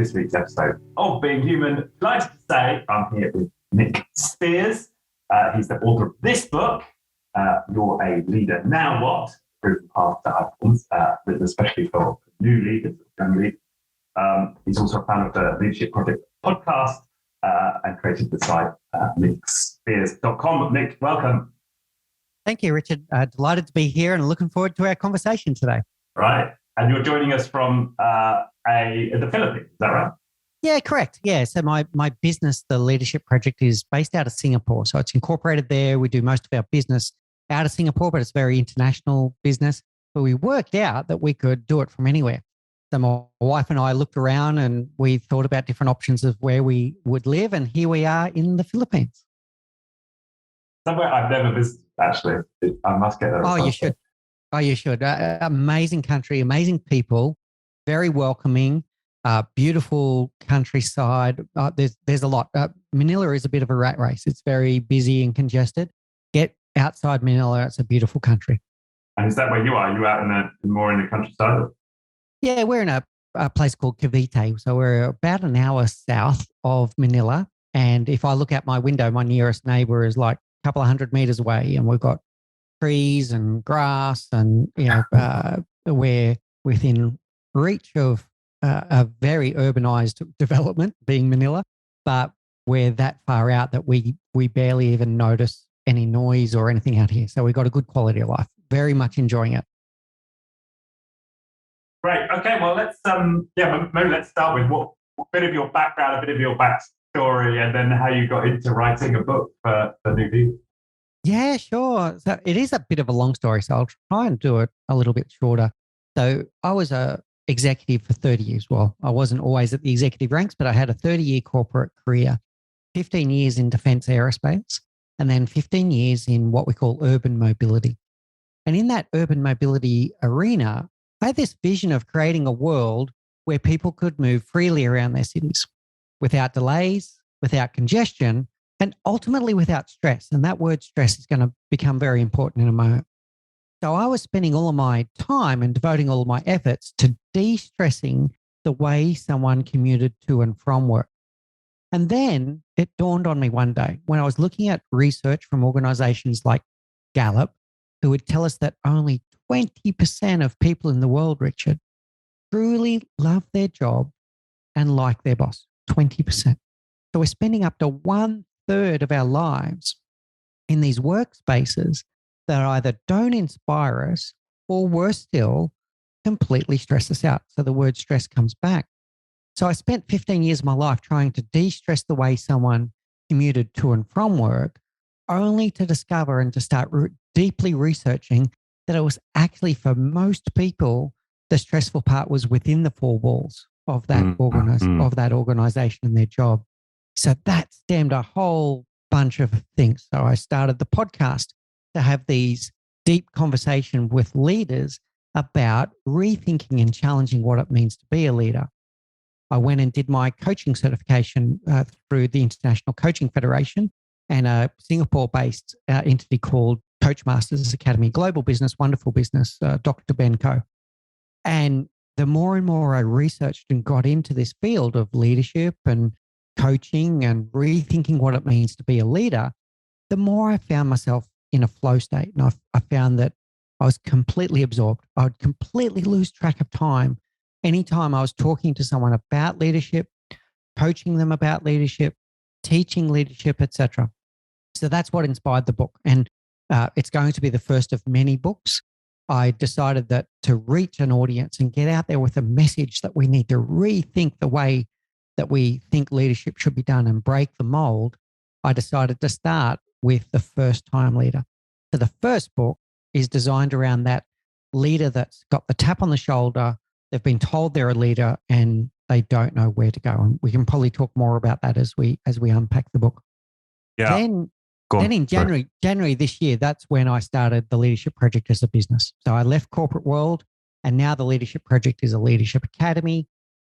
this week's episode of Being Human. Delighted to say I'm here with Mick Spiers. He's the author of this book, You're a Leader, Now What? Proven Path to High Performance, written especially for new leaders, young leaders. He's also a fan of the Leadership Project podcast and created the site mickspiers.com. Mick, welcome. Thank you, Richard. Delighted to be here and looking forward to our conversation today. Right. And you're joining us from the Philippines, is that right? Yeah, correct. Yeah. So my business, the Leadership Project, is based out of Singapore. So it's incorporated there. We do most of our business out of Singapore, but it's a very international business. But we worked out that we could do it from anywhere. So my wife and I looked around and we thought about different options of where we would live. And here we are in the Philippines. Somewhere I've never visited, actually. I must get there. Oh, you should. Oh, you should. Amazing country, amazing people, very welcoming, beautiful countryside. There's a lot. Manila is a bit of a rat race. It's very busy and congested. Get outside Manila. It's a beautiful country. And is that where you are? Are you out more in the countryside? Yeah, we're in a place called Cavite. So we're about an hour south of Manila. And if I look out my window, my nearest neighbor is like a couple of 100 meters away. And we've got trees and grass and, we're within reach of a very urbanized development being Manila, but we're that far out that we barely even notice any noise or anything out here. So we've got a good quality of life. Very much enjoying it. Great. Okay. Well, maybe let's start with what bit of your background, a bit of your backstory, and then how you got into writing a book for new people. Yeah, sure. So it is a bit of a long story, so I'll try and do it a little bit shorter. So I was a executive for 30 years. Well, I wasn't always at the executive ranks, but I had a 30-year corporate career, 15 years in defense aerospace, and then 15 years in what we call urban mobility. And in that urban mobility arena, I had this vision of creating a world where people could move freely around their cities without delays, without congestion, and ultimately without stress. And that word stress is going to become very important in a moment. So I was spending all of my time and devoting all of my efforts to de-stressing the way someone commuted to and from work. And then it dawned on me one day when I was looking at research from organizations like Gallup, who would tell us that only 20% of people in the world, Richard, truly love their job and like their boss. 20%. So we're spending up to 1/3 of our lives in these workspaces that either don't inspire us or, worse still, completely stress us out. So the word stress comes back. So I spent 15 years of my life trying to de-stress the way someone commuted to and from work, only to discover and to start deeply researching that it was actually, for most people, the stressful part was within the four walls of that organization and their job. So that stemmed a whole bunch of things. So I started the podcast to have these deep conversations with leaders about rethinking and challenging what it means to be a leader. I went and did my coaching certification through the International Coaching Federation and a Singapore-based entity called Coachmasters Academy, global business, wonderful business, Dr. Ben Coe. And the more and more I researched and got into this field of leadership and coaching and rethinking what it means to be a leader, the more I found myself in a flow state. And I found that I was completely absorbed. I would completely lose track of time anytime I was talking to someone about leadership, coaching them about leadership, teaching leadership, etc. So that's what inspired the book. And it's going to be the first of many books. I decided that to reach an audience and get out there with a message that we need to rethink the way that we think leadership should be done and break the mold, I decided to start with the first-time leader. So the first book is designed around that leader that's got the tap on the shoulder, they've been told they're a leader and they don't know where to go. And we can probably talk more about that as we unpack the book. Yeah. Then in January this year, that's when I started the Leadership Project as a business. So I left corporate world and now the Leadership Project is a leadership academy.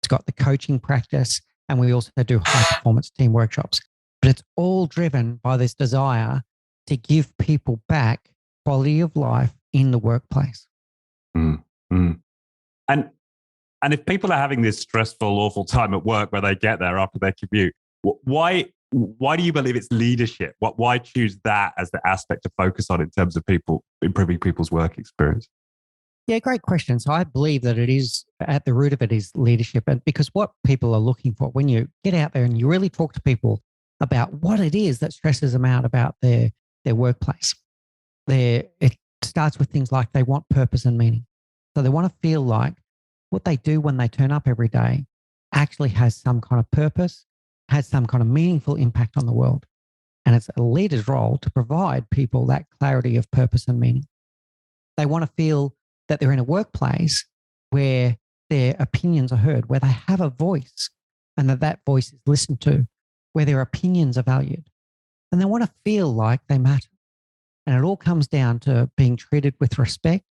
It's got the coaching practice and we also do high performance team workshops. But it's all driven by this desire to give people back quality of life in the workplace. And And if people are having this stressful, awful time at work where they get there after their commute, why do you believe it's leadership? Why choose that as the aspect to focus on in terms of people improving people's work experience? Yeah, great question. So I believe that it is at the root of it is leadership. And because what people are looking for when you get out there and you really talk to people about what it is that stresses them out about their workplace, it starts with things like they want purpose and meaning. So they want to feel like what they do when they turn up every day actually has some kind of purpose, has some kind of meaningful impact on the world. And it's a leader's role to provide people that clarity of purpose and meaning. They want to feel that they're in a workplace where their opinions are heard, where they have a voice and that voice is listened to, where their opinions are valued. And they want to feel like they matter. And it all comes down to being treated with respect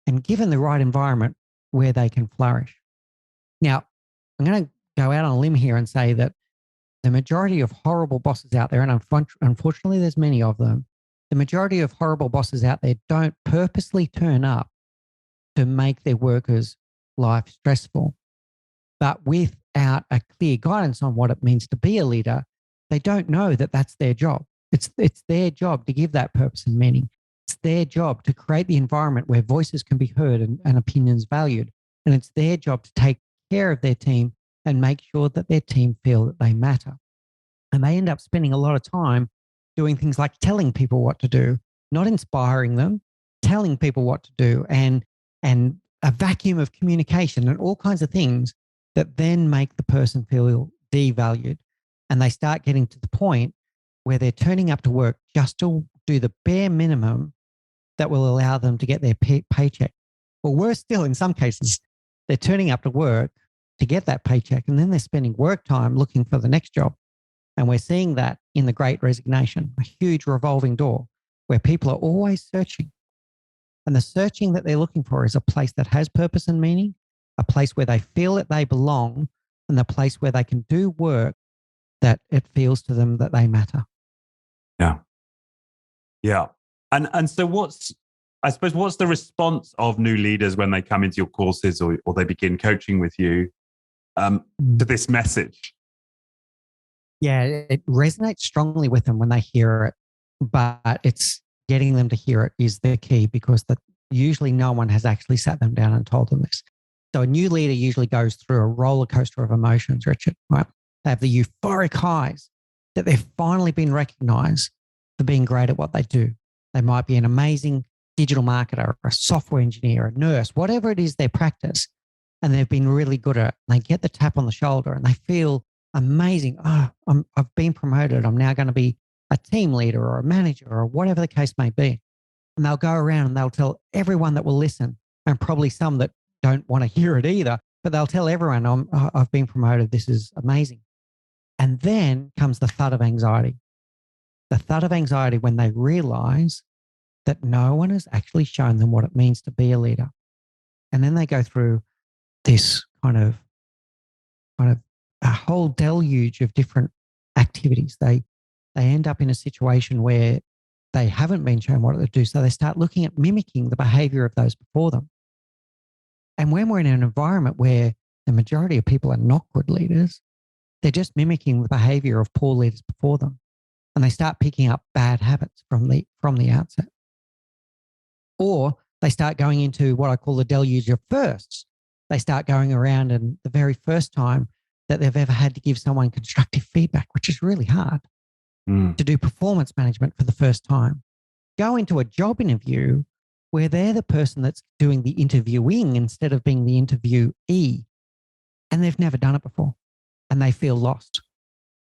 and given the right environment where they can flourish. Now, I'm going to go out on a limb here and say that the majority of horrible bosses out there, and unfortunately there's many of them, the majority of horrible bosses out there don't purposely turn up to make their workers' life stressful. But without a clear guidance on what it means to be a leader, they don't know that that's their job. It's their job to give that purpose and meaning. It's their job to create the environment where voices can be heard and opinions valued. And it's their job to take care of their team and make sure that their team feel that they matter. And they end up spending a lot of time doing things like telling people what to do, not inspiring them, telling people what to do, and a vacuum of communication and all kinds of things that then make the person feel devalued. And they start getting to the point where they're turning up to work just to do the bare minimum that will allow them to get their paycheck. Or worse still, in some cases, they're turning up to work to get that paycheck, and then they're spending work time looking for the next job. And we're seeing that in the Great Resignation, a huge revolving door where people are always searching. And the searching that they're looking for is a place that has purpose and meaning, a place where they feel that they belong, and the place where they can do work that it feels to them that they matter. Yeah. Yeah. And so what's the response of new leaders when they come into your courses or they begin coaching with you to this message? Yeah, it resonates strongly with them when they hear it, but it's getting them to hear it is the key, because usually no one has actually sat them down and told them this. So a new leader usually goes through a roller coaster of emotions, Richard, right? They have the euphoric highs that they've finally been recognized for being great at what they do. They might be an amazing digital marketer or a software engineer, a nurse, whatever it is they practice, and they've been really good at it. And they get the tap on the shoulder and they feel amazing. Oh, I've been promoted. I'm now going to be a team leader or a manager or whatever the case may be. And they'll go around and they'll tell everyone that will listen, and probably some that don't want to hear it either, but they'll tell everyone, I've been promoted. This is amazing. And then comes the thud of anxiety. The thud of anxiety when they realize that no one has actually shown them what it means to be a leader. And then they go through this kind of a whole deluge of different activities. They end up in a situation where they haven't been shown what to do. So they start looking at mimicking the behavior of those before them. And when we're in an environment where the majority of people are not good leaders, they're just mimicking the behavior of poor leaders before them. And they start picking up bad habits from the outset. Or they start going into what I call the deluge of firsts. They start going around, and the very first time that they've ever had to give someone constructive feedback, which is really hard, to do performance management for the first time, go into a job interview where they're the person that's doing the interviewing instead of being the interviewee. And they've never done it before, and they feel lost.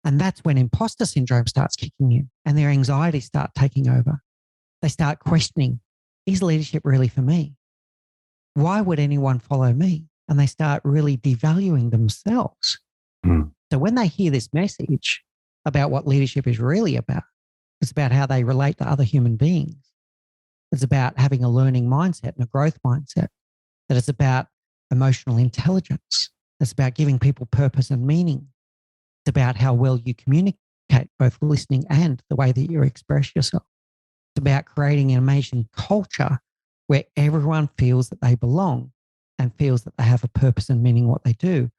And that's when imposter syndrome starts kicking in and their anxieties start taking over. They start questioning, is leadership really for me? Why would anyone follow me? And they start really devaluing themselves. So when they hear this message about what leadership is really about, it's about how they relate to other human beings. It's about having a learning mindset and a growth mindset. That it's about emotional intelligence. It's about giving people purpose and meaning. It's about how well you communicate, both listening and the way that you express yourself. It's about creating an amazing culture where everyone feels that they belong and feels that they have a purpose and meaning what they do,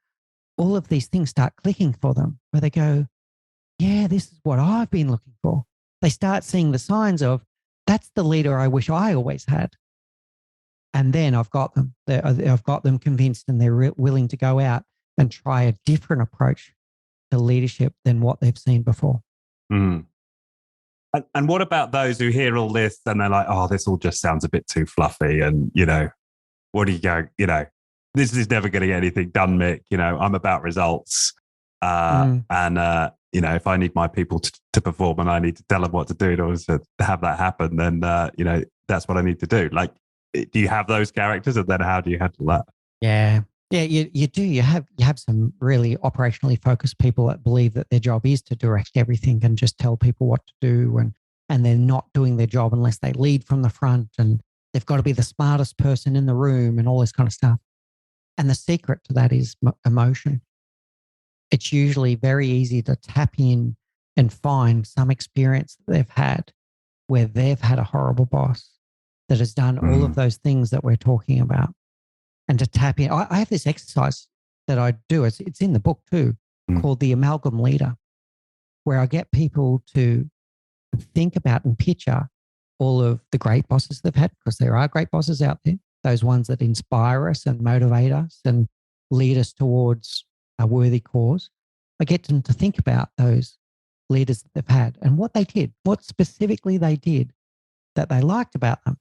all of these things start clicking for them where they go, yeah, this is what I've been looking for. They start seeing the signs of, that's the leader I wish I always had. And then I've got them. I've got them convinced, and they're willing to go out and try a different approach to leadership than what they've seen before. Mm. And what about those who hear all this and they're like, oh, this all just sounds a bit too fluffy. And, what do you go, this is never going to get anything done, Mick. I'm about results. And, if I need my people to perform and I need to tell them what to do in order to have that happen, then, that's what I need to do. Like, do you have those characters, and then how do you handle that? Yeah, you do. You have some really operationally focused people that believe that their job is to direct everything and just tell people what to do, and they're not doing their job unless they lead from the front, and they've got to be the smartest person in the room and all this kind of stuff. And the secret to that is emotion. It's usually very easy to tap in and find some experience that they've had where they've had a horrible boss that has done all of those things that we're talking about. And to tap in, I have this exercise that I do. It's in the book too, called the amalgam leader, where I get people to think about and picture all of the great bosses they've had, because there are great bosses out there, those ones that inspire us and motivate us and lead us towards a worthy cause. I get them to think about those leaders that they've had and what they did, what specifically they did that they liked about them.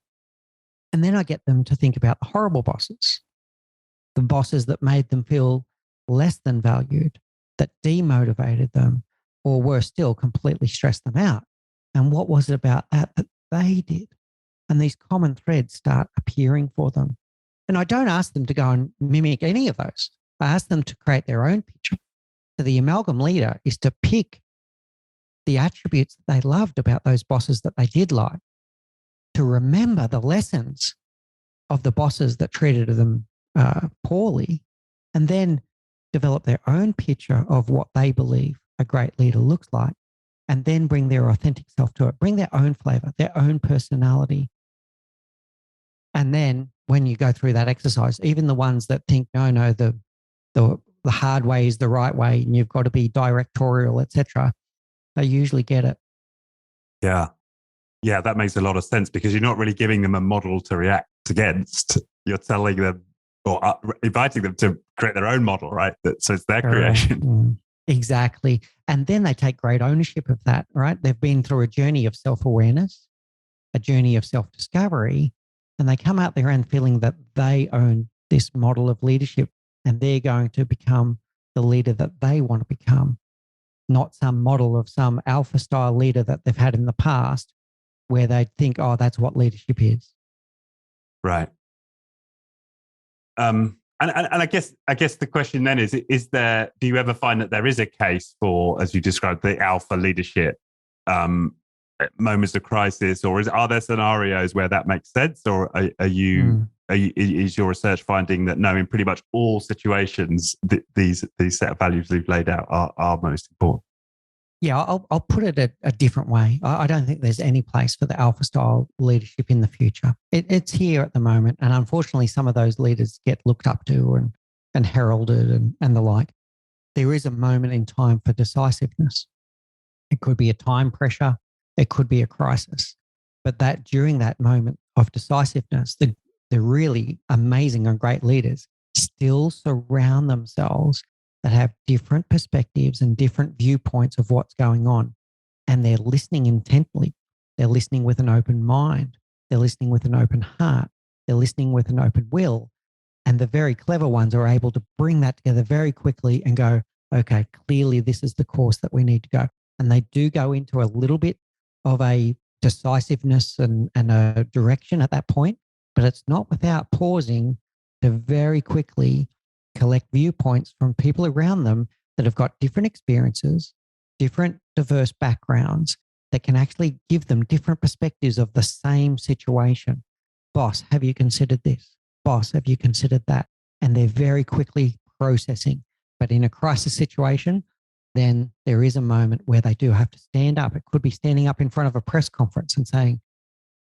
And then I get them to think about the horrible bosses, the bosses that made them feel less than valued, that demotivated them, or worse still, completely stressed them out. And what was it about that they did? And these common threads start appearing for them. And I don't ask them to go and mimic any of those. I ask them to create their own picture. So the amalgam leader is to pick the attributes that they loved about those bosses that they did like, to remember the lessons of the bosses that treated them poorly, and then develop their own picture of what they believe a great leader looks like, and then bring their authentic self to it, bring their own flavor, their own personality. And then when you go through that exercise, even the ones that think, no, the hard way is the right way, and you've got to be directorial, etc., they usually get it. Yeah. Yeah, that makes a lot of sense, because you're not really giving them a model to react against. You're telling them or inviting them to create their own model, right? So it's their creation. Exactly. And then they take great ownership of that, right? They've been through a journey of self-awareness, a journey of self-discovery, and they come out there and feeling that they own this model of leadership, and they're going to become the leader that they want to become, not some model of some alpha style leader that they've had in the past, where they think, oh, that's what leadership is. Right. And I guess the question then is there, do you ever find that there is a case for, as you described, the alpha leadership moments of crisis, or are there scenarios where that makes sense, or is your research finding that no, in pretty much all situations, these set of values we've laid out are most important? Yeah, I'll put it a different way. I don't think there's any place for the alpha style leadership in the future. It's here at the moment. And unfortunately, some of those leaders get looked up to and heralded and the like. There is a moment in time for decisiveness. It could be a time pressure. It could be a crisis. But that during that moment of decisiveness, the really amazing and great leaders still surround themselves that have different perspectives and different viewpoints of what's going on. And they're listening intently. They're listening with an open mind. They're listening with an open heart. They're listening with an open will. And the very clever ones are able to bring that together very quickly and go, okay, clearly this is the course that we need to go. And they do go into a little bit of a decisiveness and a direction at that point, but it's not without pausing to very quickly collect viewpoints from people around them that have got different experiences, different diverse backgrounds that can actually give them different perspectives of the same situation. Boss, have you considered this? Boss, have you considered that? And they're very quickly processing. But in a crisis situation, then there is a moment where they do have to stand up. It could be standing up in front of a press conference and saying,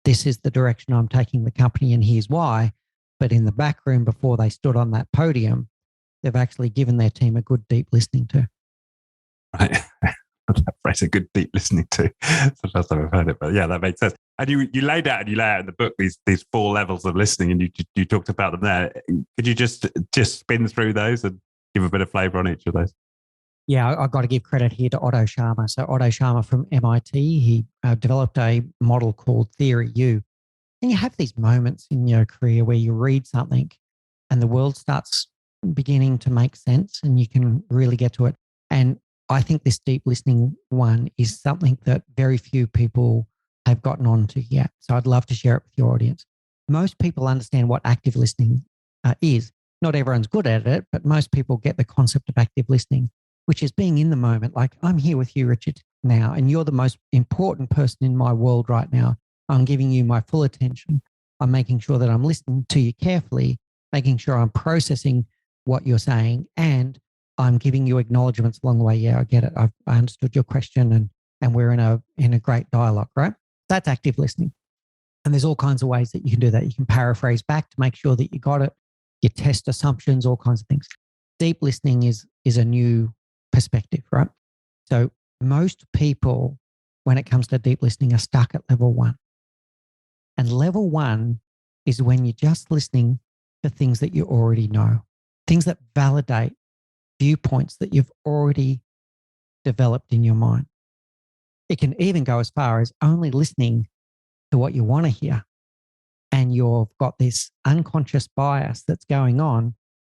this is the direction I'm taking the company and here's why. But in the back room before they stood on that podium, they've actually given their team a good deep listening to. Right. That phrase, a good deep listening to. It's the first time I've heard it, but yeah, that makes sense. And you lay out in the book these 4 levels of listening, and you talked about them there. Could you just spin through those and give a bit of flavor on each of those? Yeah, I've got to give credit here to Otto Scharmer. So Otto Scharmer from MIT, he developed a model called Theory U. And you have these moments in your career where you read something and the world starts beginning to make sense and you can really get to it. And I think this deep listening one is something that very few people have gotten onto yet. So I'd love to share it with your audience. Most people understand what active listening is. Not everyone's good at it, but most people get the concept of active listening, which is being in the moment. Like, I'm here with you, Richard, now, and you're the most important person in my world right now. I'm giving you my full attention. I'm making sure that I'm listening to you carefully, making sure I'm processing what you're saying, and I'm giving you acknowledgements along the way. Yeah, I get it. I understood your question, and we're in a great dialogue, right? That's active listening. And there's all kinds of ways that you can do that. You can paraphrase back to make sure that you got it. You test assumptions, all kinds of things. Deep listening is a new perspective, right? So most people, when it comes to deep listening, are stuck at level 1. And level 1 is when you're just listening to things that you already know, things that validate viewpoints that you've already developed in your mind. It can even go as far as only listening to what you want to hear. And you've got this unconscious bias that's going on,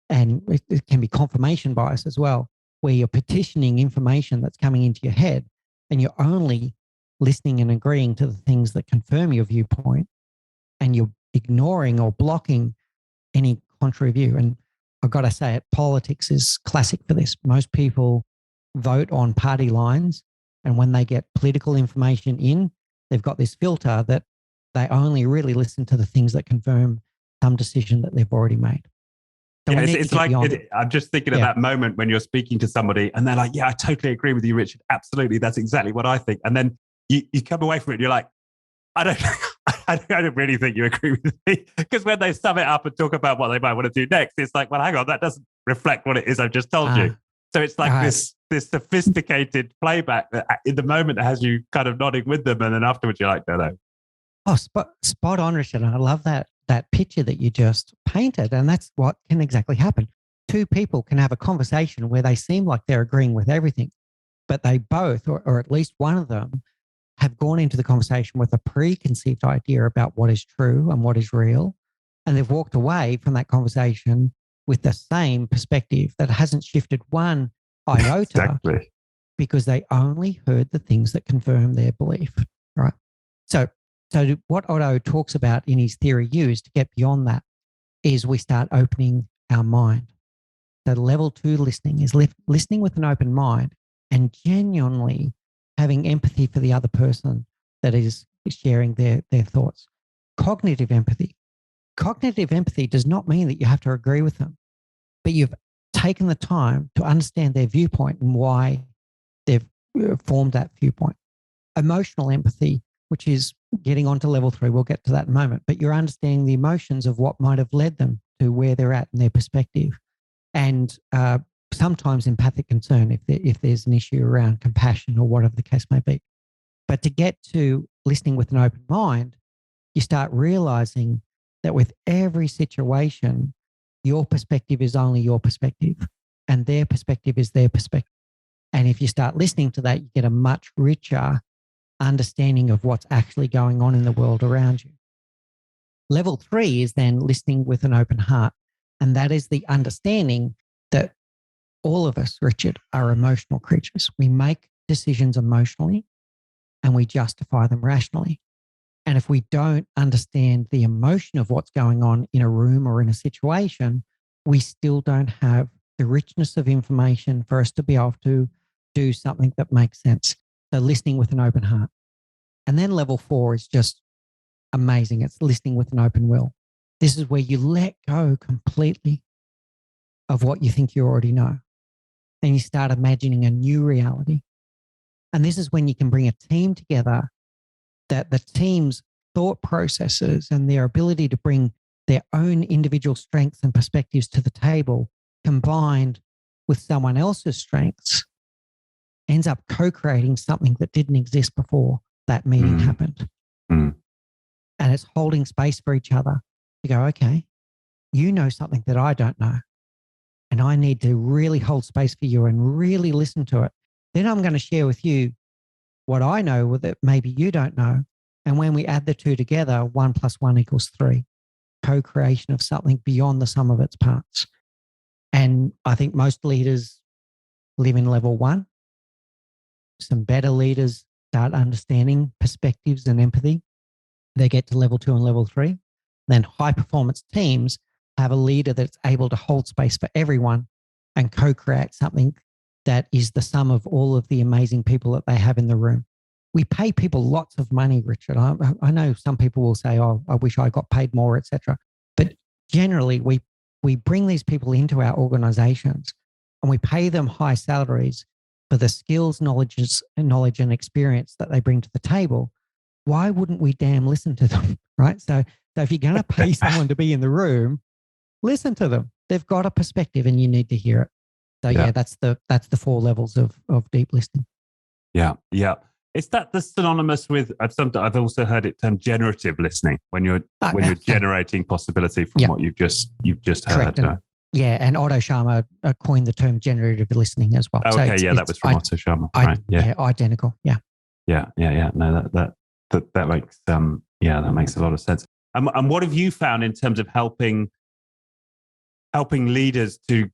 and it can be confirmation bias as well, where you're petitioning information that's coming into your head and you're only listening and agreeing to the things that confirm your viewpoint, and you're ignoring or blocking any contrary view. And I've got to say it, politics is classic for this. Most people vote on party lines, and when they get political information in, they've got this filter that they only really listen to the things that confirm some decision that they've already made. So yeah, it's like, I'm just thinking of that moment when you're speaking to somebody and they're like, yeah, I totally agree with you, Richard. Absolutely. That's exactly what I think. And then you come away from it and you're like, I don't really think you agree with me. Because when they sum it up and talk about what they might want to do next, it's like, well, hang on, that doesn't reflect what it is I've just told you. So it's like this sophisticated playback that in the moment has you kind of nodding with them. And then afterwards you're like, no. Oh, spot on, Richard. I love that picture that you just painted. And that's what can exactly happen. 2 people can have a conversation where they seem like they're agreeing with everything, but they both, or at least one of them, have gone into the conversation with a preconceived idea about what is true and what is real. And they've walked away from that conversation with the same perspective that hasn't shifted one iota. Exactly. Because they only heard the things that confirm their belief, right? So what Otto talks about in his Theory U is to get beyond that is we start opening our mind. So level 2 listening is listening with an open mind and genuinely having empathy for the other person that is sharing their thoughts. Cognitive empathy. Cognitive empathy does not mean that you have to agree with them, but you've taken the time to understand their viewpoint and why they've formed that viewpoint. Emotional empathy, which is getting on to level 3, we'll get to that in a moment, but you're understanding the emotions of what might have led them to where they're at in their perspective. And sometimes empathic concern if there's an issue around compassion or whatever the case may be. But to get to listening with an open mind, you start realizing that with every situation, your perspective is only your perspective and their perspective is their perspective. And if you start listening to that, you get a much richer understanding of what's actually going on in the world around you. Level 3 is then listening with an open heart. And that is the understanding that all of us, Richard, are emotional creatures. We make decisions emotionally and we justify them rationally. And if we don't understand the emotion of what's going on in a room or in a situation, we still don't have the richness of information for us to be able to do something that makes sense. So listening with an open heart. And then level 4 is just amazing. It's listening with an open will. This is where you let go completely of what you think you already know. And you start imagining a new reality. And this is when you can bring a team together that the team's thought processes and their ability to bring their own individual strengths and perspectives to the table, combined with someone else's strengths, ends up co-creating something that didn't exist before that meeting happened. And it's holding space for each other. You go, okay, you know something that I don't know, and I need to really hold space for you and really listen to it. Then I'm going to share with you what I know that maybe you don't know. And when we add the two together, 1 + 1 = 3. Co-creation of something beyond the sum of its parts. And I think most leaders live in level 1. Some better leaders start understanding perspectives and empathy. They get to level 2 and level 3. Then high performance teams have a leader that's able to hold space for everyone and co-create something that is the sum of all of the amazing people that they have in the room. We pay people lots of money, Richard. I know some people will say, oh, I wish I got paid more, etc. But generally, we bring these people into our organizations and we pay them high salaries for the skills, knowledge and experience that they bring to the table. Why wouldn't we damn listen to them, right? So if you're going to pay someone to be in the room, listen to them. They've got a perspective and you need to hear it. So yeah, that's the 4 levels of deep listening. Yeah. Is that the synonymous with? I've also heard it termed generative listening when you're generating possibility from what you've just heard. And Otto Scharmer coined the term generative listening as well. Oh, okay, so that was from Otto Scharmer, right? Yeah, identical. Yeah. No, that makes that makes a lot of sense. And what have you found in terms of helping leaders to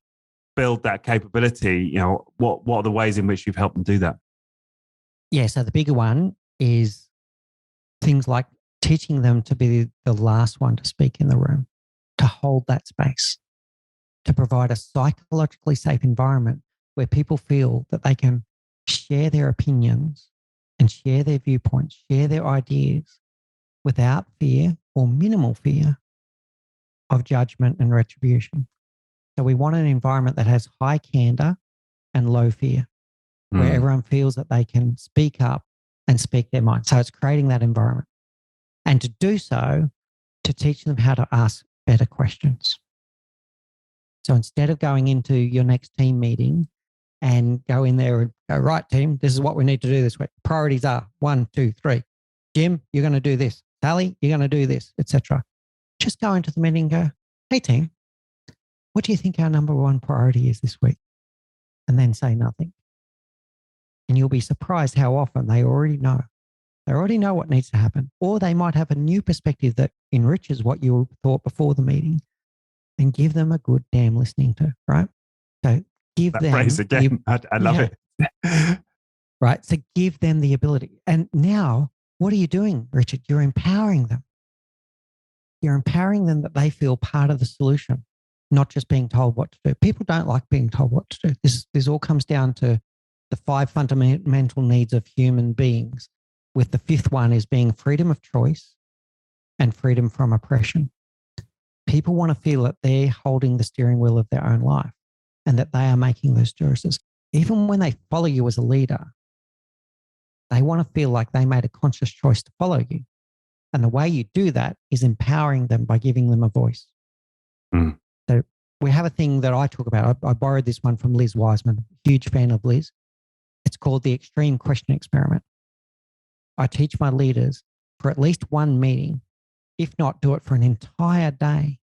build that capability? You know, what are the ways in which you've helped them do that? Yeah, so the bigger one is things like teaching them to be the last one to speak in the room, to hold that space, to provide a psychologically safe environment where people feel that they can share their opinions and share their viewpoints, share their ideas without fear or minimal fear of judgment and retribution. So we want an environment that has high candor and low fear, where everyone feels that they can speak up and speak their mind. So it's creating that environment. And to do so, to teach them how to ask better questions. So instead of going into your next team meeting and go in there and go, right, team, this is what we need to do this week. Priorities are 1, 2, 3. Jim, you're going to do this. Sally, you're going to do this, etc. Just go into the meeting and go, hey, team, what do you think our number 1 priority is this week? And then say nothing. And you'll be surprised how often they already know. They already know what needs to happen. Or they might have a new perspective that enriches what you thought before the meeting, and give them a good damn listening to, right? So give that them... phrase again, I love it. Right, so give them the ability. And now, what are you doing, Richard? You're empowering them. You're empowering them that they feel part of the solution, not just being told what to do. People don't like being told what to do. This all comes down to the 5 fundamental needs of human beings, with the 5th one is being freedom of choice and freedom from oppression. People want to feel that they're holding the steering wheel of their own life and that they are making those choices. Even when they follow you as a leader, they want to feel like they made a conscious choice to follow you. And the way you do that is empowering them by giving them a voice. So we have a thing that I talk about. I borrowed this one from Liz Wiseman, huge fan of Liz. It's called the extreme question experiment. I teach my leaders for at least 1 meeting, if not do it for an entire day.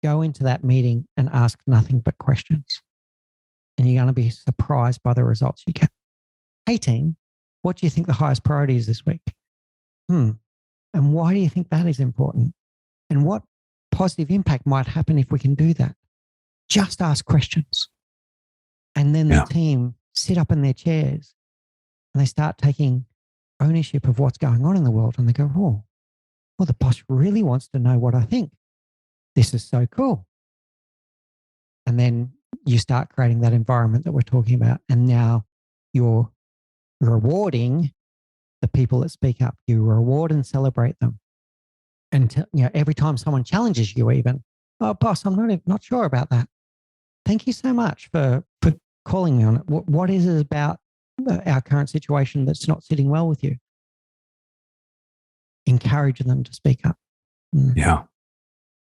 Go into that meeting and ask nothing but questions. And you're going to be surprised by the results you get. Hey team, what do you think the highest priority is this week? And why do you think that is important? And what positive impact might happen if we can do that? Just ask questions. And then the team sit up in their chairs and they start taking ownership of what's going on in the world. And they go, oh, well, the boss really wants to know what I think. This is so cool. And then you start creating that environment that we're talking about. And now you're rewarding the people that speak up. You reward and celebrate them. And every time someone challenges you even, oh, boss, I'm not sure about that. Thank you so much for calling me on it. What is it about our current situation that's not sitting well with you? Encourage them to speak up. Yeah.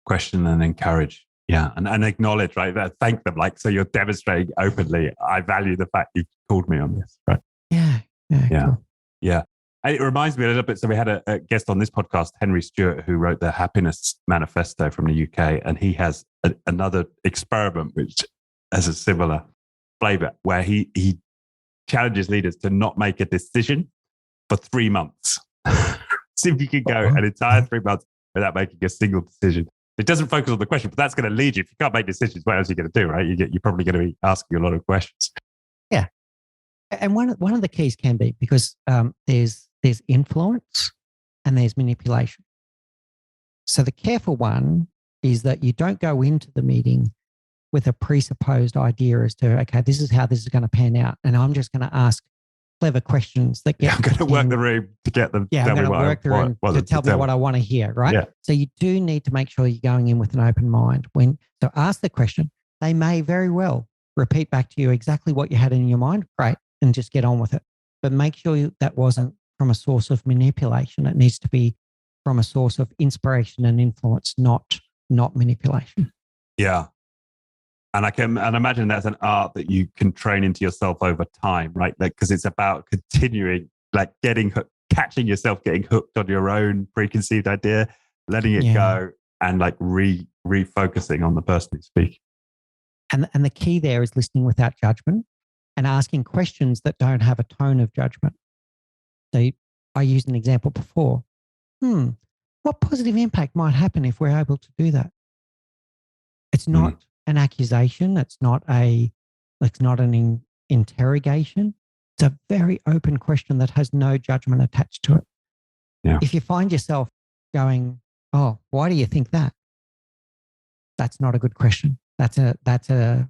question and encourage. Yeah. And acknowledge, right? That thank them. Like, so you're demonstrating openly, I value the fact you called me on this, right? Yeah. Cool. Yeah. And it reminds me a little bit. So we had a guest on this podcast, Henry Stewart, who wrote the Happiness Manifesto from the UK. And he has another experiment, which has a similar flavor, where he challenges leaders to not make a decision for 3 months. See if you can go an entire 3 months without making a single decision. It doesn't focus on the question, but that's going to lead you. If you can't make decisions, what else are you going to do, right? You're probably going to be asking a lot of questions. Yeah. And one of the keys can be, because there's influence and there's manipulation. So the careful one is that you don't go into the meeting with a presupposed idea as to, okay, this is how this is going to pan out. And I'm just going to ask clever questions that get... I'm going to work the room to get them. Yeah, I'm going to work the room to tell me what I want to hear, right? Yeah. So you do need to make sure you're going in with an open mind. So ask the question. They may very well repeat back to you exactly what you had in your mind. Great. And just get on with it. But make sure that wasn't from a source of manipulation. It needs to be from a source of inspiration and influence, not manipulation. Yeah. And I imagine that's an art that you can train into yourself over time, right? Because it's about continuing, like catching yourself getting hooked on your own preconceived idea, letting it go, and like refocusing on the person who's speaking. And the key there is listening without judgment and asking questions that don't have a tone of judgment. So I used an example before. What positive impact might happen if we're able to do that? It's not an accusation. It's not an interrogation. It's a very open question that has no judgment attached to it. Yeah. If you find yourself going, oh, why do you think that? That's not a good question. That's a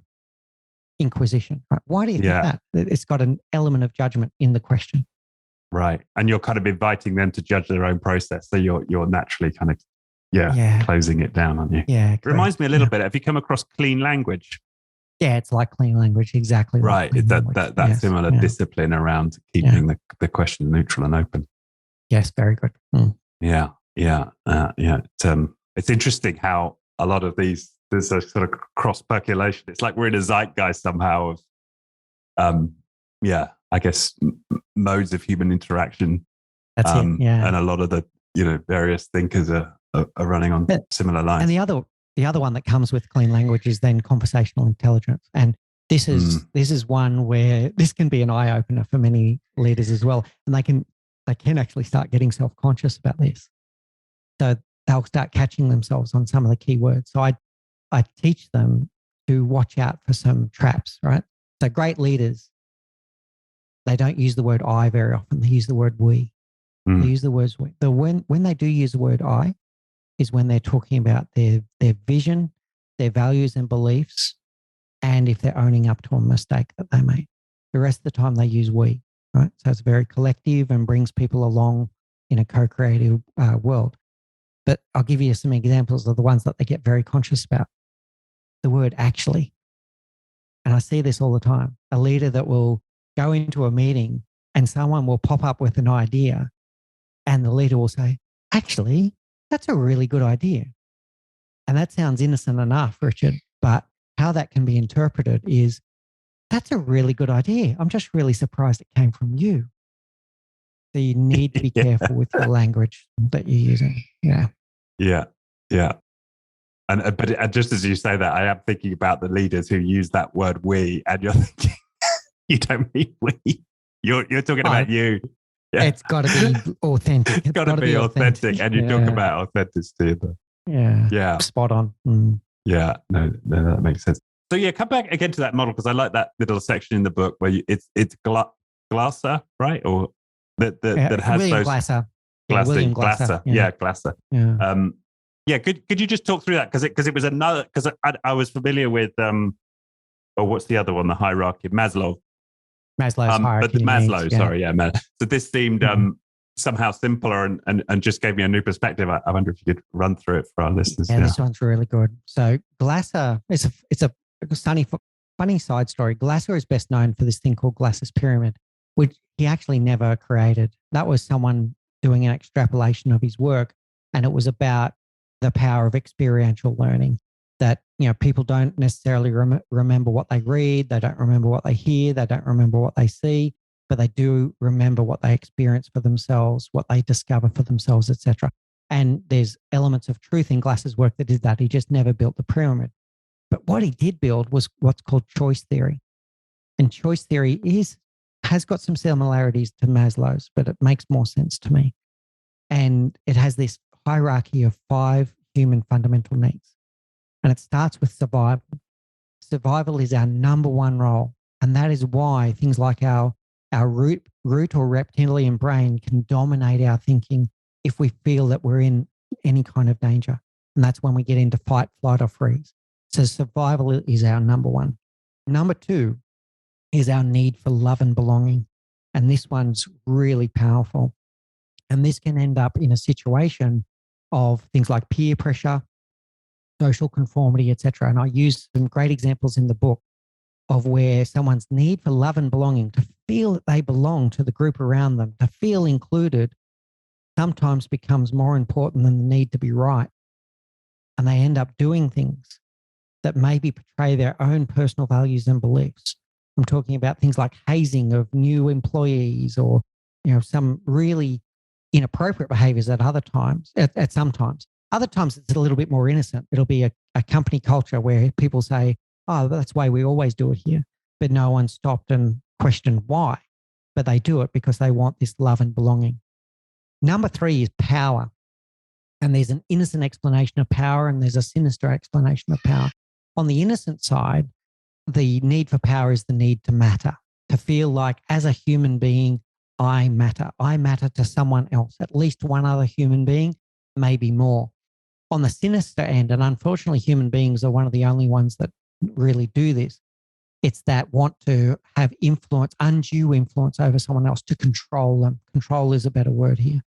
inquisition. Right? Why do you think that? It's got an element of judgment in the question. Right. And you're kind of inviting them to judge their own process. So you're naturally kind of closing it down, aren't you? Yeah. It reminds me a little bit. Have you come across clean language? Yeah, it's like clean language, exactly. Right. Like that similar discipline around keeping the question neutral and open. Yes, very good. Yeah. It's interesting how a lot of there's a sort of cross percolation. It's like we're in a zeitgeist somehow of, I guess modes of human interaction. That's it. Yeah. And a lot of the various thinkers are running on similar lines. And the other one that comes with clean language is then conversational intelligence. And this is one where this can be an eye opener for many leaders as well. And they can actually start getting self-conscious about this. So they'll start catching themselves on some of the key words. So I teach them to watch out for some traps, right? So great leaders, they don't use the word I very often. They use the word we. They use the words we. When they do use the word I is when they're talking about their vision, their values and beliefs, and if they're owning up to a mistake that they made. The rest of the time they use we, right? So it's very collective and brings people along in a co-creative world. But I'll give you some examples of the ones that they get very conscious about. The word actually. And I see this all the time. A leader that will go into a meeting and someone will pop up with an idea and the leader will say, actually, that's a really good idea. And that sounds innocent enough, Richard, but how that can be interpreted is, that's a really good idea. I'm just really surprised it came from you. So you need to be careful with the language that you're using. Yeah. And just as you say that, I am thinking about the leaders who use that word "we," and you're thinking, you don't mean we. You're talking about you. Yeah. It's got to be authentic. It's got to be authentic, and you talk about authenticity. Yeah. Spot on. Yeah. No, that makes sense. So come back again to that model, because I like that little section in the book where it's Glasser, right? Or that has William those Glasser. William Glasser. Yeah, Glasser. Yeah. Could you just talk through that? Because it was another, because I was familiar with what's the other one? The hierarchy, Maslow's hierarchy. But Maslow, sorry, So this seemed somehow simpler and just gave me a new perspective. I wonder if you could run through it for our listeners. Yeah, this one's really good. So Glasser, it's a funny side story. Glasser is best known for this thing called Glasser's pyramid, which he actually never created. That was someone doing an extrapolation of his work, and it was about the power of experiential learning. That, people don't necessarily remember what they read, they don't remember what they hear, they don't remember what they see, but they do remember what they experience for themselves, what they discover for themselves, etc. And there's elements of truth in Glass's work that did that. He just never built the pyramid. But what he did build was what's called choice theory. And choice theory has got some similarities to Maslow's, but it makes more sense to me. And it has this hierarchy of 5 human fundamental needs. And it starts with survival. Survival is our number one role. And that is why things like our root or reptilian brain can dominate our thinking if we feel that we're in any kind of danger. And that's when we get into fight, flight, or freeze. So survival is our number one. Number 2 is our need for love and belonging. And this one's really powerful. And this can end up in a situation of things like peer pressure, social conformity, etc. And I use some great examples in the book of where someone's need for love and belonging, to feel that they belong to the group around them, to feel included, sometimes becomes more important than the need to be right. And they end up doing things that maybe portray their own personal values and beliefs. I'm talking about things like hazing of new employees, or some really inappropriate behaviors at other times, at some times. Other times it's a little bit more innocent. It'll be a company culture where people say, oh, that's the way we always do it here. But no one stopped and questioned why. But they do it because they want this love and belonging. Number 3 is power. And there's an innocent explanation of power and there's a sinister explanation of power. On the innocent side, the need for power is the need to matter, to feel like as a human being, I matter. I matter to someone else, at least one other human being, maybe more. On the sinister end, and unfortunately human beings are one of the only ones that really do this, it's that want to have influence, undue influence over someone else, to control them. Control is a better word here.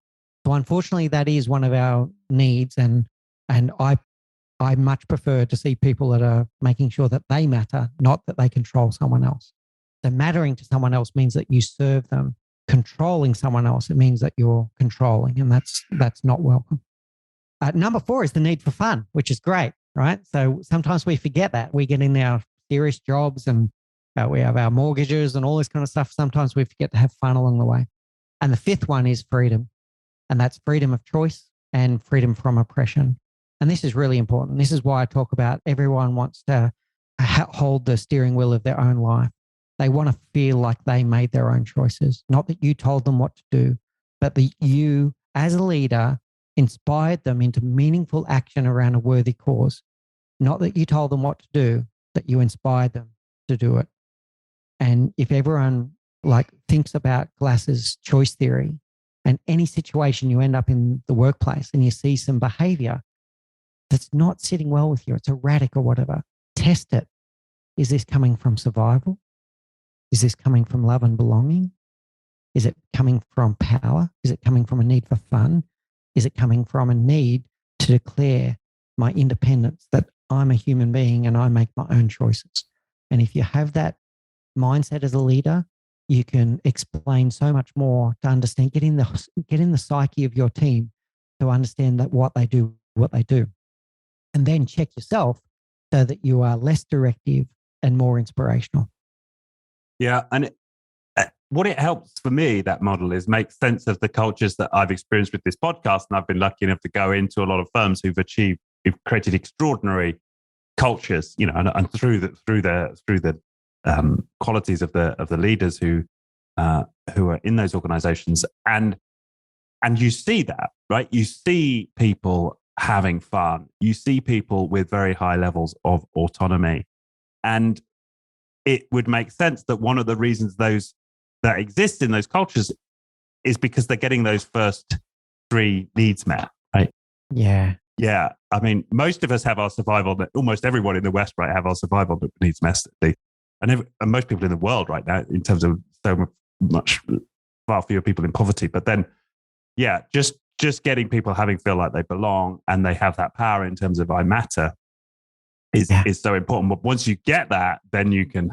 So unfortunately, that is one of our needs, and I much prefer to see people that are making sure that they matter, not that they control someone else. So mattering to someone else means that you serve them. Controlling someone else, it means that you're controlling, and that's not welcome. Number 4 is the need for fun, which is great, right? So sometimes we forget that. We get in our serious jobs and we have our mortgages and all this kind of stuff. Sometimes we forget to have fun along the way. And the 5th one is freedom. And that's freedom of choice and freedom from oppression. And this is really important. This is why I talk about everyone wants to hold the steering wheel of their own life. They want to feel like they made their own choices, not that you told them what to do, but that you, as a leader, inspired them into meaningful action around a worthy cause. Not that you told them what to do, that you inspired them to do it. And if everyone thinks about Glass's choice theory, and any situation you end up in the workplace and you see some behavior that's not sitting well with you, it's erratic or whatever, test it. Is this coming from survival? Is this coming from love and belonging? Is it coming from power? Is it coming from a need for fun? Is it coming from a need to declare my independence, that I'm a human being and I make my own choices? And if you have that mindset as a leader, you can explain so much more to understand, get in the psyche of your team to understand that what they do. And then check yourself so that you are less directive and more inspirational. Yeah. And what it helps for me, that model, is make sense of the cultures that I've experienced with this podcast. And I've been lucky enough to go into a lot of firms who've created extraordinary cultures, and through the qualities of the leaders who are in those organizations. And you see that, right? You see people having fun. You see people with very high levels of autonomy. And it would make sense that one of the reasons those that exist in those cultures is because they're getting those first 3 needs met, right? Yeah. Yeah. I mean, most of us have our survival, almost everyone in the West, right, have our survival needs met. And most people in the world right now, in terms of so much, far fewer people in poverty. But then, yeah, just getting people feel like they belong and they have that power in terms of I matter is so important. But once you get that, then you can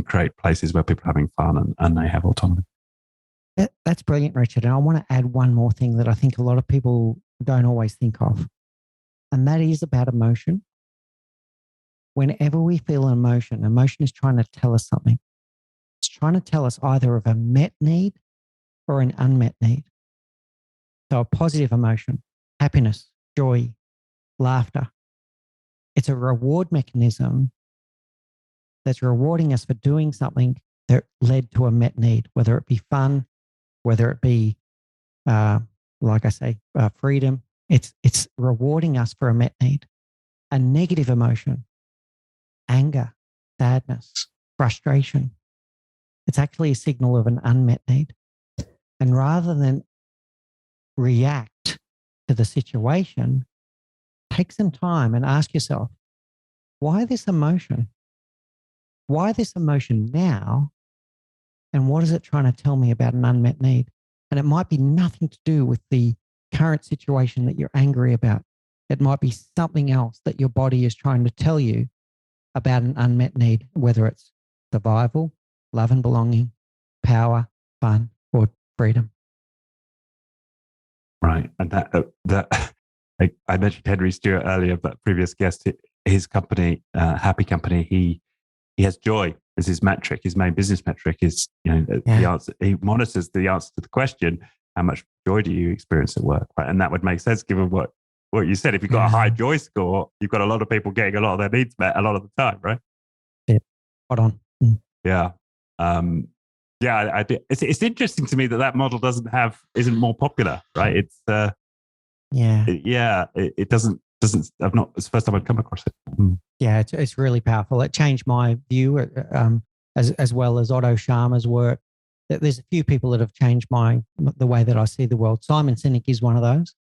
create places where people are having fun and they have autonomy. That's brilliant, Richard. And I want to add one more thing that I think a lot of people don't always think of. And that is about emotion. Whenever we feel an emotion, emotion is trying to tell us something. It's trying to tell us either of a met need or an unmet need. So a positive emotion, happiness, joy, laughter. It's a reward mechanism that's rewarding us for doing something that led to a met need, whether it be fun, whether it be, like I say, freedom. It's rewarding us for a met need. A negative emotion, anger, sadness, frustration. It's actually a signal of an unmet need. And rather than react to the situation, take some time and ask yourself, why this emotion? Why this emotion now? And what is it trying to tell me about an unmet need? And it might be nothing to do with the current situation that you're angry about. It might be something else that your body is trying to tell you about an unmet need, whether it's survival, love and belonging, power, fun, or freedom. Right. And that I mentioned Henry Stewart earlier, but previous guest, his company, Happy Company, he has joy as his metric. His main business metric is, the answer. He monitors the answer to the question, how much joy do you experience at work? Right. And that would make sense given what you said. If you've got a high joy score, you've got a lot of people getting a lot of their needs met a lot of the time, right? Yeah. Spot on. Yeah. It's interesting to me that model isn't more popular, right? It's it doesn't. It's the first time I've come across it. Yeah, it's really powerful. It changed my view, as well as Otto Scharmer's work. There's a few people that have changed the way that I see the world. Simon Sinek is one of those.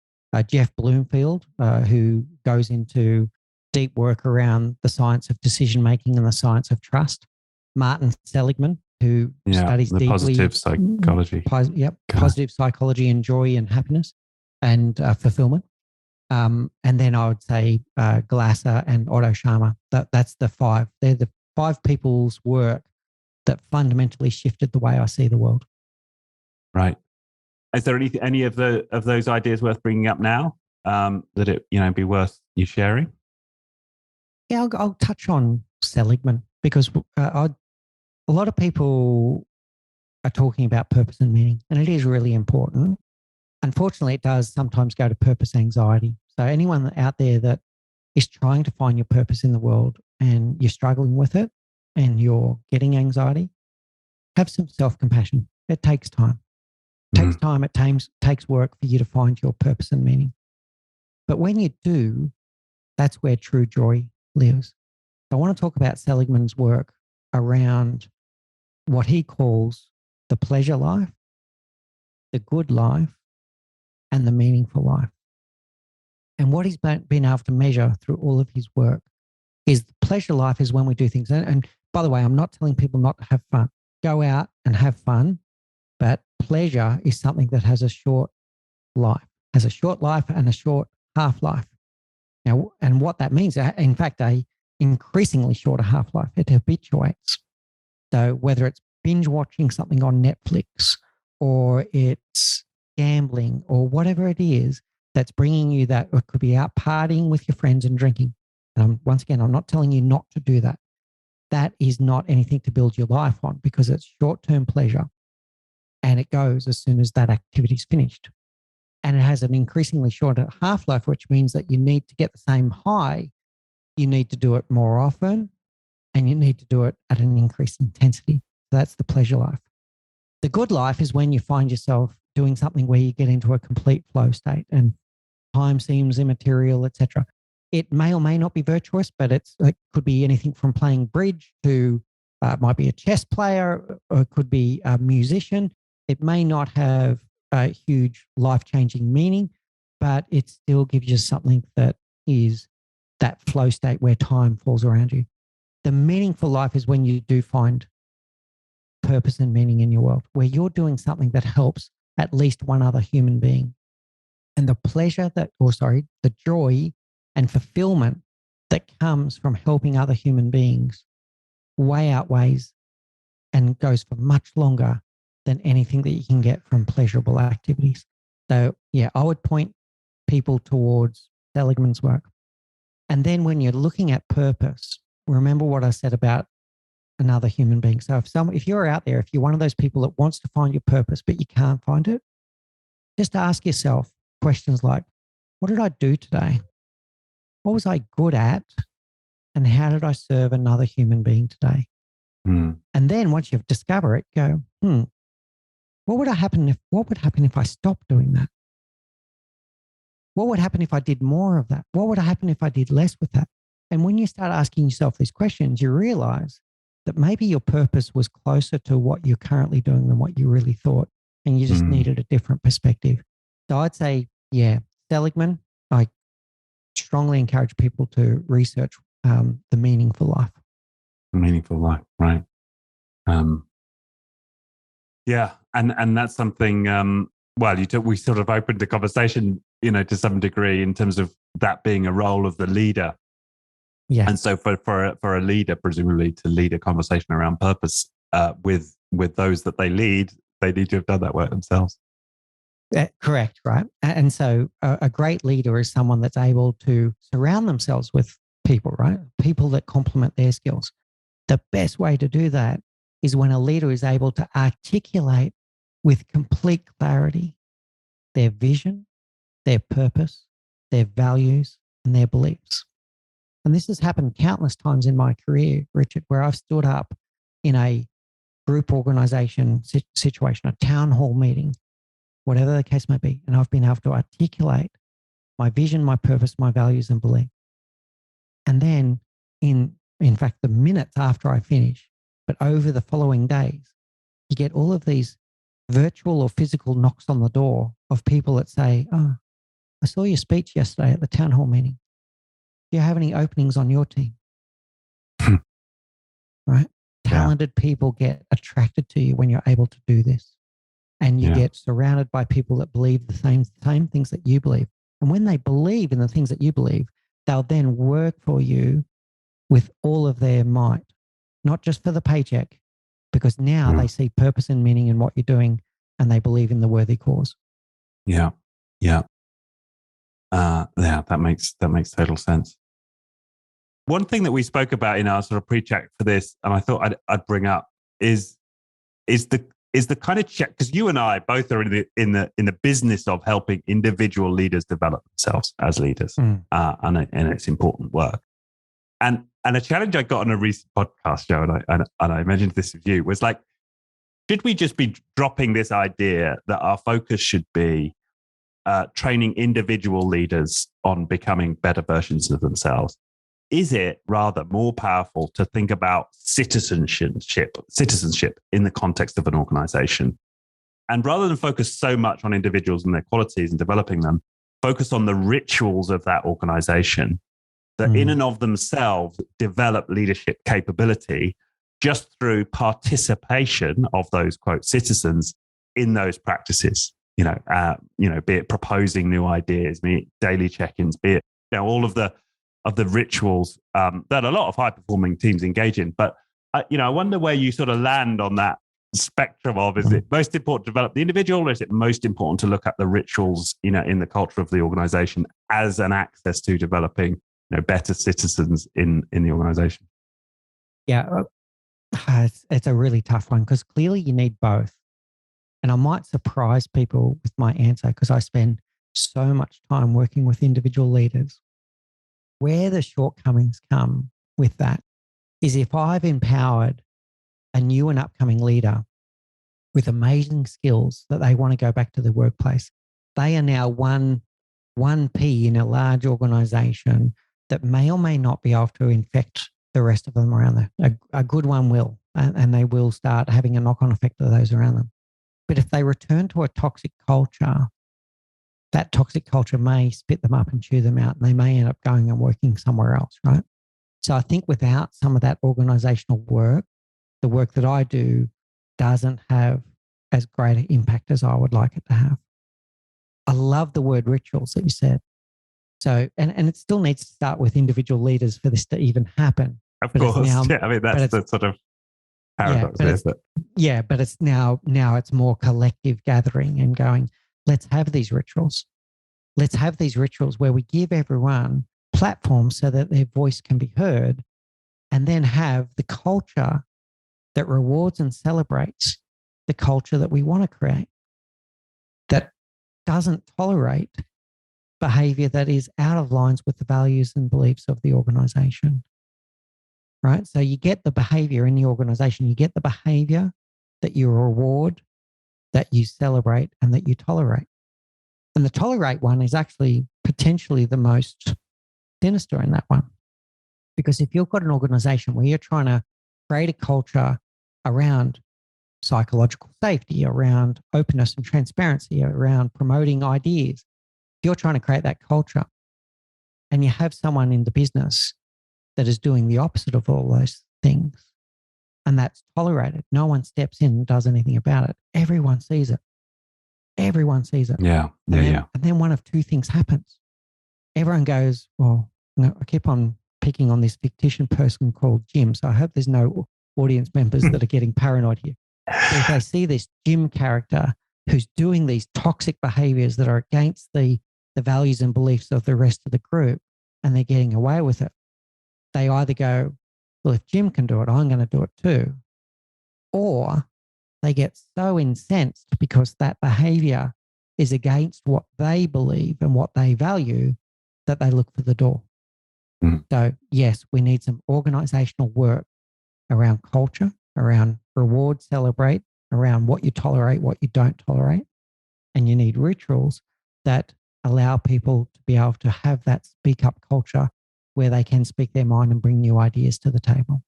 Jeff Bloomfield, who goes into deep work around the science of decision making and the science of trust. Martin Seligman, who studies the deeply positive psychology. Positive psychology and joy and happiness and fulfillment. And then I would say Glasser and Otto Scharmer. That's the five. They're the five people's work that fundamentally shifted the way I see the world. Right. Is there any of those ideas worth bringing up now that it be worth you sharing? Yeah, I'll touch on Seligman because a lot of people are talking about purpose and meaning, and it is really important. Unfortunately, it does sometimes go to purpose anxiety. So anyone out there that is trying to find your purpose in the world and you're struggling with it and you're getting anxiety, have some self-compassion. It takes time. It takes time. It takes work for you to find your purpose and meaning. But when you do, that's where true joy lives. So I want to talk about Seligman's work around what he calls the pleasure life, the good life, and the meaningful life. And what he's been able to measure through all of his work is the pleasure life is when we do things. And by the way, I'm not telling people not to have fun. Go out and have fun, but pleasure is something that has a short life, and a short half-life. Now, and what that means, in fact, a increasingly shorter half-life. It habituates. So whether it's binge watching something on Netflix or it's gambling or whatever it is that's bringing you that, or it could be out partying with your friends and drinking. And once again, I'm not telling you not to do that. That is not anything to build your life on because it's short-term pleasure and it goes as soon as that activity is finished. And it has an increasingly shorter half-life, which means that you need to get the same high. You need to do it more often and you need to do it at an increased intensity. So that's the pleasure life. The good life is when you find yourself doing something where you get into a complete flow state and time seems immaterial, etc. It may or may not be virtuous, but it could be anything from playing bridge to it might be a chess player, or it could be a musician. It may not have a huge life-changing meaning, but it still gives you something that is that flow state where time falls around you. The meaningful life is when you do find purpose and meaning in your world, where you're doing something that helps at least one other human being. And the the joy and fulfillment that comes from helping other human beings way outweighs and goes for much longer than anything that you can get from pleasurable activities. So yeah, I would point people towards Seligman's work. And then when you're looking at purpose, remember what I said about another human being. So if you're out there, if you're one of those people that wants to find your purpose, but you can't find it, just ask yourself questions like, what did I do today? What was I good at? And how did I serve another human being today? Mm. And then once you've discovered it, go, what would happen if I stopped doing that? What would happen if I did more of that? What would happen if I did less with that? And when you start asking yourself these questions, you realize that maybe your purpose was closer to what you're currently doing than what you really thought. And you just needed a different perspective. So I'd say, Seligman, I strongly encourage people to research the meaningful life. Meaningful life, right? And that's something. We sort of opened the conversation, to some degree in terms of that being a role of the leader. Yeah. And so for a leader, presumably to lead a conversation around purpose with those that they lead, they need to have done that work themselves. Correct, right? And so a great leader is someone that's able to surround themselves with people, right? People that complement their skills. The best way to do that is when a leader is able to articulate with complete clarity their vision, their purpose, their values, and their beliefs. And this has happened countless times in my career, Richard, where I've stood up in a group organization situation, a town hall meeting, whatever the case may be, and I've been able to articulate my vision, my purpose, my values, and belief. And then in fact, the minutes after I finish, but over the following days, you get all of these virtual or physical knocks on the door of people that say, oh, I saw your speech yesterday at the town hall meeting. Do you have any openings on your team? Right? Talented people get attracted to you when you're able to do this. And you get surrounded by people that believe the same things that you believe. And when they believe in the things that you believe, they'll then work for you with all of their might, not just for the paycheck, because now they see purpose and meaning in what you're doing and they believe in the worthy cause. Yeah. That makes total sense. One thing that we spoke about in our sort of pre-chat for this, and I thought I'd bring up is the kind of check, because you and I both are in the business of helping individual leaders develop themselves as leaders, and it's important work. And a challenge I got on a recent podcast show, and I mentioned this with you, was like, should we just be dropping this idea that our focus should be training individual leaders on becoming better versions of themselves? Is it rather more powerful to think about citizenship in the context of an organization? And rather than focus so much on individuals and their qualities and developing them, focus on the rituals of that organization that in and of themselves develop leadership capability just through participation of those, quote, citizens in those practices, be it proposing new ideas, be it daily check-ins, be it, all of the rituals that a lot of high-performing teams engage in. But, I wonder where you sort of land on that spectrum of, is it most important to develop the individual, or is it most important to look at the rituals, in the culture of the organization as an access to developing, better citizens in the organization? Yeah, it's a really tough one, because clearly you need both. And I might surprise people with my answer, because I spend so much time working with individual leaders. Where the shortcomings come with that is if I've empowered a new and upcoming leader with amazing skills that they want to go back to the workplace, they are now one P in a large organization that may or may not be able to infect the rest of them around them. A good one will, and they will start having a knock-on effect to those around them. But if they return to a toxic culture, that toxic culture may spit them up and chew them out, and they may end up going and working somewhere else, right? So I think without some of that organizational work, the work that I do doesn't have as great an impact as I would like it to have. I love the word rituals that you said. So, and it still needs to start with individual leaders for this to even happen. Of course. That's the sort of paradox there. But it's now it's more collective gathering and going, let's have these rituals. Let's have these rituals where we give everyone platform so that their voice can be heard, and then have the culture that rewards and celebrates the culture that we want to create, that doesn't tolerate behavior that is out of lines with the values and beliefs of the organization, right? So you get the behavior in the organization, you get the behavior that you reward, that you celebrate, and that you tolerate. And the tolerate one is actually potentially the most sinister in that one. Because if you've got an organization where you're trying to create a culture around psychological safety, around openness and transparency, around promoting ideas, if you're trying to create that culture and you have someone in the business that is doing the opposite of all those things, and that's tolerated, no one steps in and does anything about it. Everyone sees it. Everyone sees it. Yeah. And then one of two things happens. Everyone goes, well, I keep on picking on this fictitious person called Jim. So I hope there's no audience members that are getting paranoid here. So if they see this Jim character who's doing these toxic behaviors that are against the values and beliefs of the rest of the group, and they're getting away with it, they either go, well, if Jim can do it, I'm going to do it too. Or they get so incensed because that behavior is against what they believe and what they value that they look for the door. So yes, we need some organizational work around culture, around reward, celebrate, around what you tolerate, what you don't tolerate. And you need rituals that allow people to be able to have that speak up culture where they can speak their mind and bring new ideas to the table.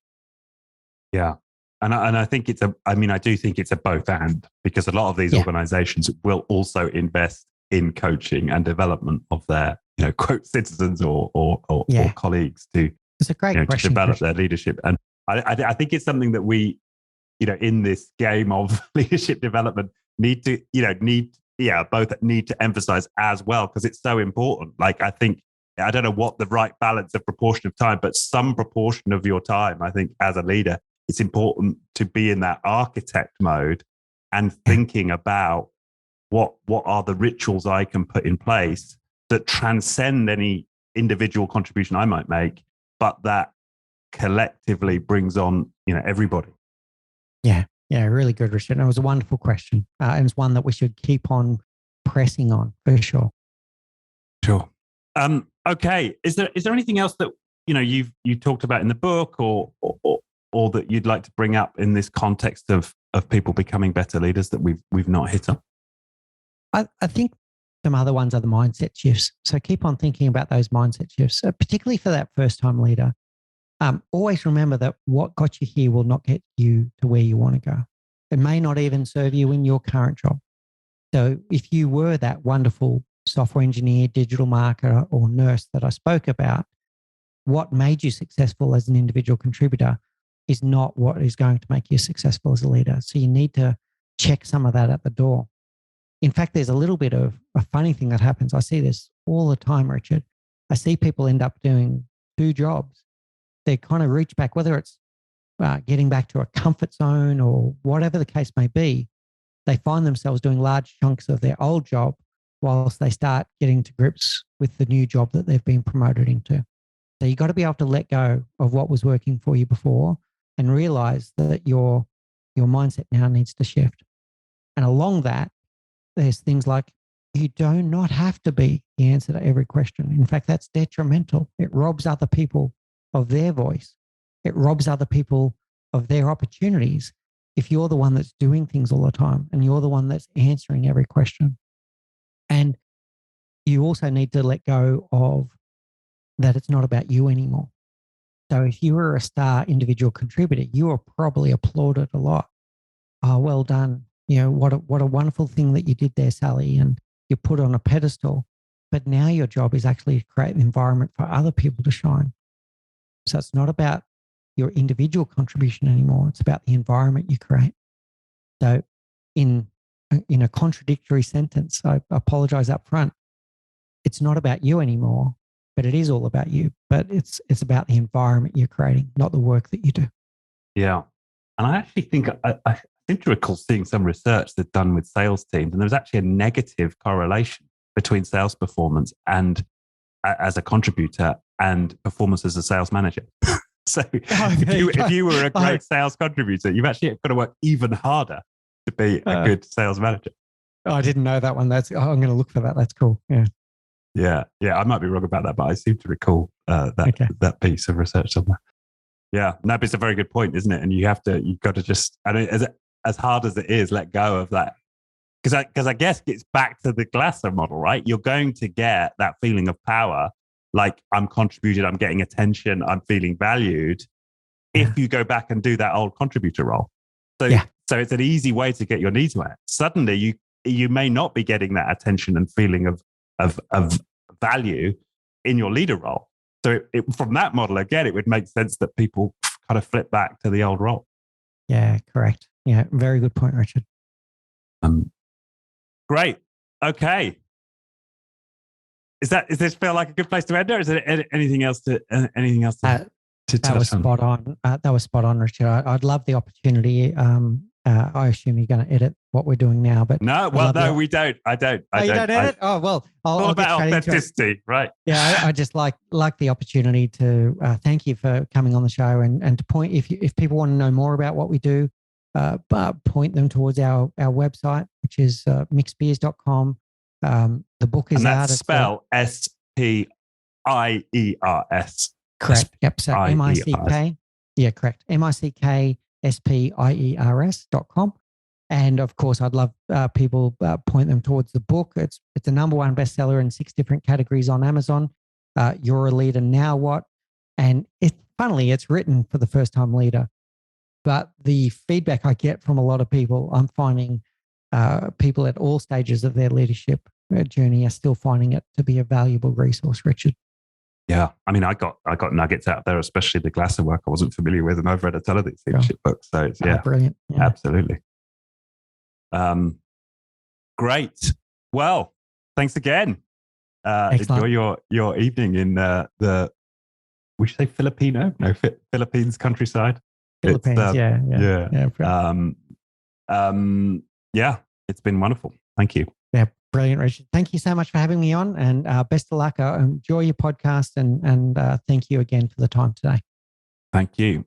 Yeah. And I think I do think it's a both and, because a lot of these organizations will also invest in coaching and development of their, quote, citizens or colleagues to, it's a great question, to develop Christian. their leadership. And I think it's something that we, in this game of leadership development need to emphasize as well, because it's so important. Like, I don't know what the right balance of proportion of time, but some proportion of your time, I think, as a leader, it's important to be in that architect mode and thinking about what are the rituals I can put in place that transcend any individual contribution I might make, but that collectively brings on, everybody. Yeah, really good, Richard. And it was a wonderful question. And it's one that we should keep on pressing on for sure. Sure. Okay. Is there anything else that you talked about in the book or that you'd like to bring up in this context of people becoming better leaders that we've not hit on? I think some other ones are the mindset shifts. So keep on thinking about those mindset shifts, particularly for that first-time leader. Always remember that what got you here will not get you to where you want to go. It may not even serve you in your current job. So if you were that wonderful software engineer, digital marketer, or nurse that I spoke about, what made you successful as an individual contributor is not what is going to make you successful as a leader. So you need to check some of that at the door. In fact, there's a little bit of a funny thing that happens. I see this all the time, Richard. I see people end up doing 2 jobs. They kind of reach back, whether it's getting back to a comfort zone or whatever the case may be, they find themselves doing large chunks of their old job whilst they start getting to grips with the new job that they've been promoted into. So you've got to be able to let go of what was working for you before and realize that your mindset now needs to shift. And along that, there's things like you do not have to be the answer to every question. In fact, that's detrimental. It robs other people of their voice. It robs other people of their opportunities if you're the one that's doing things all the time and you're the one that's answering every question. And you also need to let go of that it's not about you anymore. So if you were a star individual contributor, you were probably applauded a lot. Oh, well done. What a wonderful thing that you did there, Sally, and you're put on a pedestal. But now your job is actually to create an environment for other people to shine. So it's not about your individual contribution anymore. It's about the environment you create. So in a contradictory sentence, I apologize up front. It's not about you anymore, but it is all about you. But it's about the environment you're creating, not the work that you do. Yeah. And I actually think I seem to recall seeing some research that's done with sales teams, and there was actually a negative correlation between sales performance and as a contributor and performance as a sales manager. So if you were a great sales contributor, you've actually got to work even harder to be a good sales manager. I didn't know that one. I'm going to look for that. That's cool. Yeah. I might be wrong about that, but I seem to recall that piece of research somewhere. Yeah, no, but it's a very good point, isn't it? And you've got to just, as hard as it is, let go of that. Because I guess it's back to the Glasser model, right? You're going to get that feeling of power, like I'm contributed, I'm getting attention, I'm feeling valued, if you go back and do that old contributor role. So it's an easy way to get your needs met. Suddenly you may not be getting that attention and feeling of value in your leader role. So from that model, again, it would make sense that people kind of flip back to the old role. Yeah, correct. Yeah, very good point, Richard. Great. Okay. Does this feel like a good place to end, or is there anything else to touch on? That was spot on. That was spot on, Richard. I'd love the opportunity. I assume you're going to edit what we're doing now, but no, we don't. I don't. You don't edit? Oh well, all about authenticity, right? Yeah, I just like the opportunity to thank you for coming on the show and to point if people want to know more about what we do, point them towards our website, which is mickspiers.com. The book is out. That's spell SPIERS. Correct. Yep. So MICK. Yeah, correct. MICKSPIERS.com. And of course, I'd love people point them towards the book. It's the number one bestseller in 6 different categories on Amazon. You're a Leader, Now What? And funnily, it's written for the first-time leader. But the feedback I get from a lot of people, I'm finding people at all stages of their leadership journey are still finding it to be a valuable resource, Richard. Yeah, I mean, I got nuggets out there, especially the Glasser work I wasn't familiar with, and I've read a ton of these leadership books. So it's brilliant. Yeah. Absolutely. Great. Well, thanks again. Enjoy your evening in we should say Filipino? No, Philippines countryside. Philippines, yeah. Yeah, it's been wonderful. Thank you. Yeah, brilliant, Richard. Thank you so much for having me on, and best of luck. Enjoy your podcast, and thank you again for the time today. Thank you.